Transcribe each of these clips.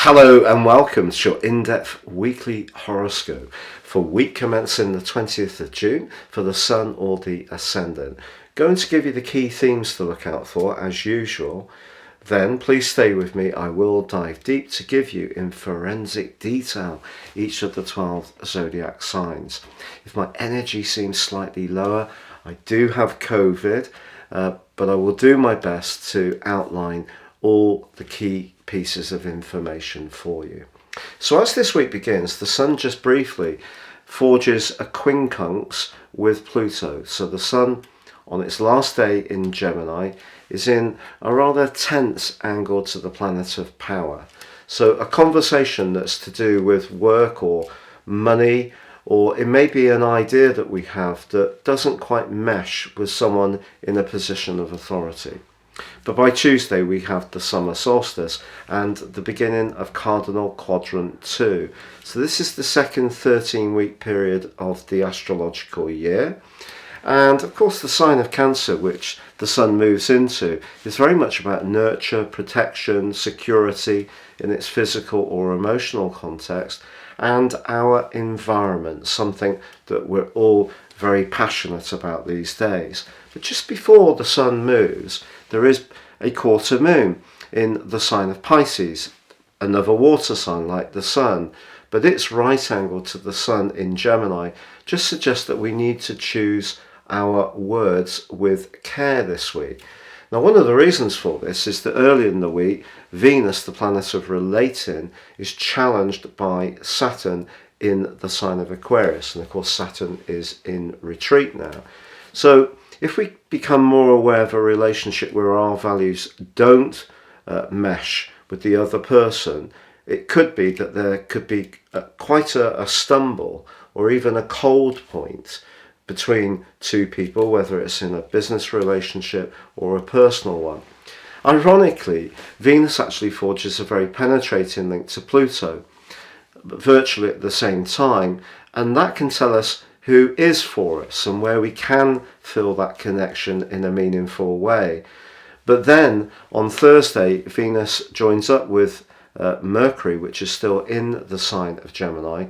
Hello and welcome to your in-depth weekly horoscope for week commencing the 20th of June for the Sun or the Ascendant. Going to give you the key themes to look out for as usual. Then please stay with me. I will dive deep to give you in forensic detail each of the 12 zodiac signs. If my energy seems slightly lower, I do have COVID, but I will do my best to outline all the key pieces of information for you. So as this week begins, the Sun just briefly forges a quincunx with Pluto. So the Sun on its last day in Gemini is in a rather tense angle to the planet of power. So a conversation that's to do with work or money, or it may be an idea that we have that doesn't quite mesh with someone in a position of authority. But by Tuesday we have the summer solstice and the beginning of cardinal quadrant 2. So this is the second 13-week period of the astrological year. And of course the sign of Cancer, which the Sun moves into, is very much about nurture, protection, security in its physical or emotional context, and our environment, something that we're all very passionate about these days. But just before the Sun moves, there is a quarter moon in the sign of Pisces, another water sign like the Sun, but its right angle to the Sun in Gemini just suggests that we need to choose our words with care this week. Now, one of the reasons for this is that early in the week, Venus, the planet of relating, is challenged by Saturn in the sign of Aquarius, and of course Saturn is in retreat now. So if we become more aware of a relationship where our values don't mesh with the other person, it could be that there could be quite a stumble or even a cold point between two people, whether it's in a business relationship or a personal one. Ironically, Venus actually forges a very penetrating link to Pluto, virtually at the same time, and that can tell us who is for us and where we can feel that connection in a meaningful way. But then on Thursday, Venus joins up with Mercury, which is still in the sign of Gemini,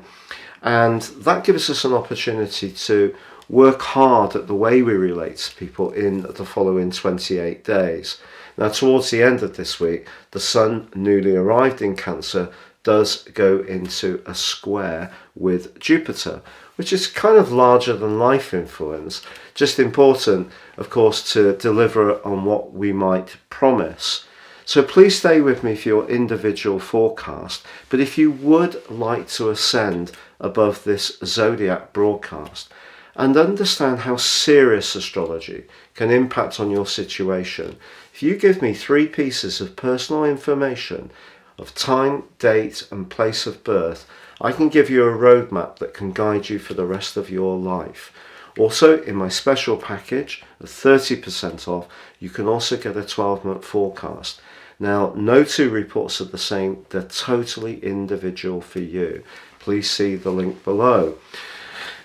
and that gives us an opportunity to work hard at the way we relate to people in the following 28 days. Now, towards the end of this week, the Sun, newly arrived in Cancer, does go into a square with Jupiter, which is kind of larger than life influence. Just important, of course, to deliver on what we might promise. So please stay with me for your individual forecast. But if you would like to ascend above this zodiac broadcast and understand how serious astrology can impact on your situation, if you give me 3 pieces of personal information of time, date and place of birth, I can give you a roadmap that can guide you for the rest of your life. Also, in my special package of 30% off, you can also get a 12-month forecast. Now, no 2 reports are the same. They're totally individual for you. Please see the link below.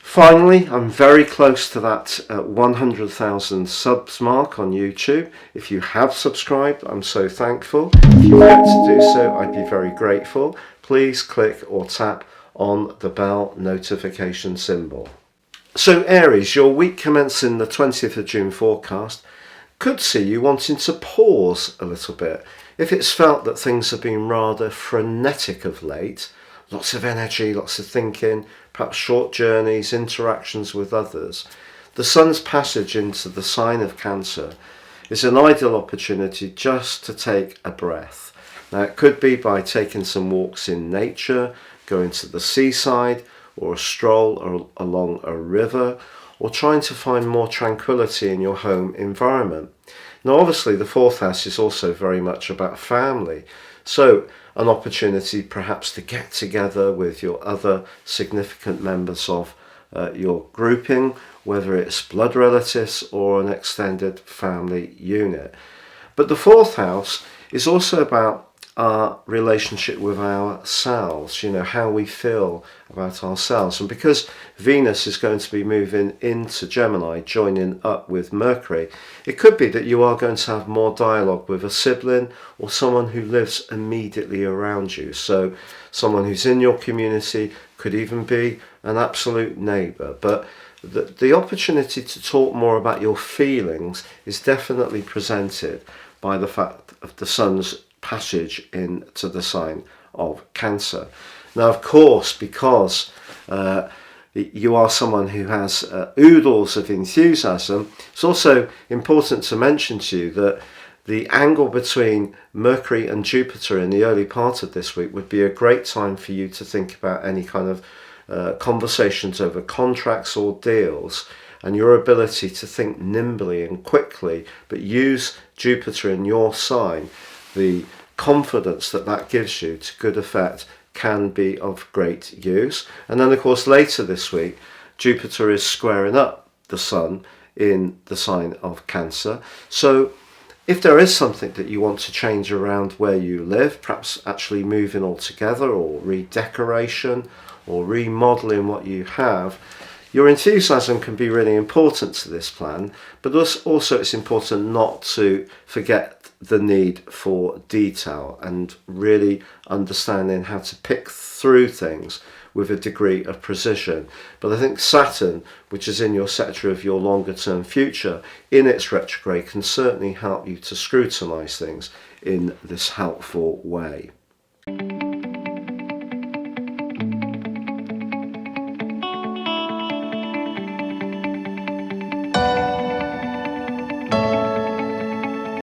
Finally, I'm very close to that 100,000 subs mark on YouTube. If you have subscribed, I'm so thankful. If you'd like to do so, I'd be very grateful. Please click or tap on the bell notification symbol. So Aries, your week commencing the 20th of June forecast could see you wanting to pause a little bit. If it's felt that things have been rather frenetic of late, lots of energy, lots of thinking, perhaps short journeys, interactions with others, the Sun's passage into the sign of Cancer is an ideal opportunity just to take a breath. Now, it could be by taking some walks in nature, going to the seaside, or a stroll along a river, or trying to find more tranquility in your home environment. Now, obviously, the 4th house is also very much about family. So, an opportunity perhaps to get together with your other significant members of your grouping, whether it's blood relatives or an extended family unit. But the 4th house is also about our relationship with ourselves, how we feel about ourselves. And because Venus is going to be moving into Gemini, joining up with Mercury, it could be that you are going to have more dialogue with a sibling or someone who lives immediately around you. So someone who's in your community, could even be an absolute neighbour. But the opportunity to talk more about your feelings is definitely presented by the fact of the Sun's passage into the sign of Cancer. Now, of course, because you are someone who has oodles of enthusiasm, it's also important to mention to you that the angle between Mercury and Jupiter in the early part of this week would be a great time for you to think about any kind of conversations over contracts or deals, and your ability to think nimbly and quickly, but use Jupiter in your sign. The confidence that gives you to good effect can be of great use. And then, of course, later this week, Jupiter is squaring up the Sun in the sign of Cancer. So if there is something that you want to change around where you live, perhaps actually moving altogether, or redecoration, or remodeling what you have, your enthusiasm can be really important to this plan, but also it's important not to forget the need for detail and really understanding how to pick through things with a degree of precision. But I think Saturn, which is in your sector of your longer term future, in its retrograde can certainly help you to scrutinise things in this helpful way.